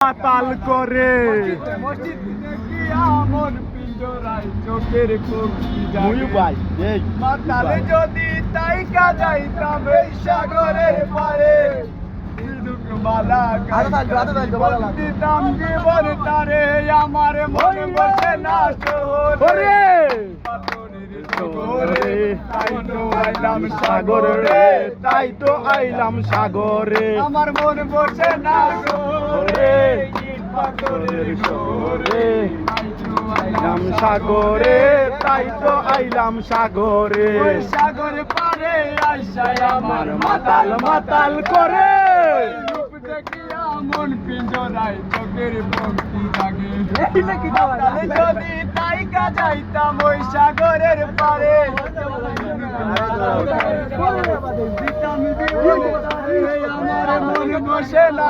মাতাল করে চোখের মাতালে যদি তাই যাইতাম এই সাগরের পারে দিতাম জীবন তারে আমার মন বসে না শহরে তাই তো আইলাম সাগরে তাই তো আইলাম সাগরে আমার মন বসে না শহরে পাথরের শহরে আইলাম সাগরে তাই তো আইলাম সাগরে সাগর পারে আইসাই আমার মাতাল মাতাল করে রূপ দেখিয়া মন পিঞ্জরায় চোখের ভক্তি জাগে মাতালে যদি তাই যাইতাম ওই সাগরের পারে দিতাম জীবন তারে আমার মন বসে না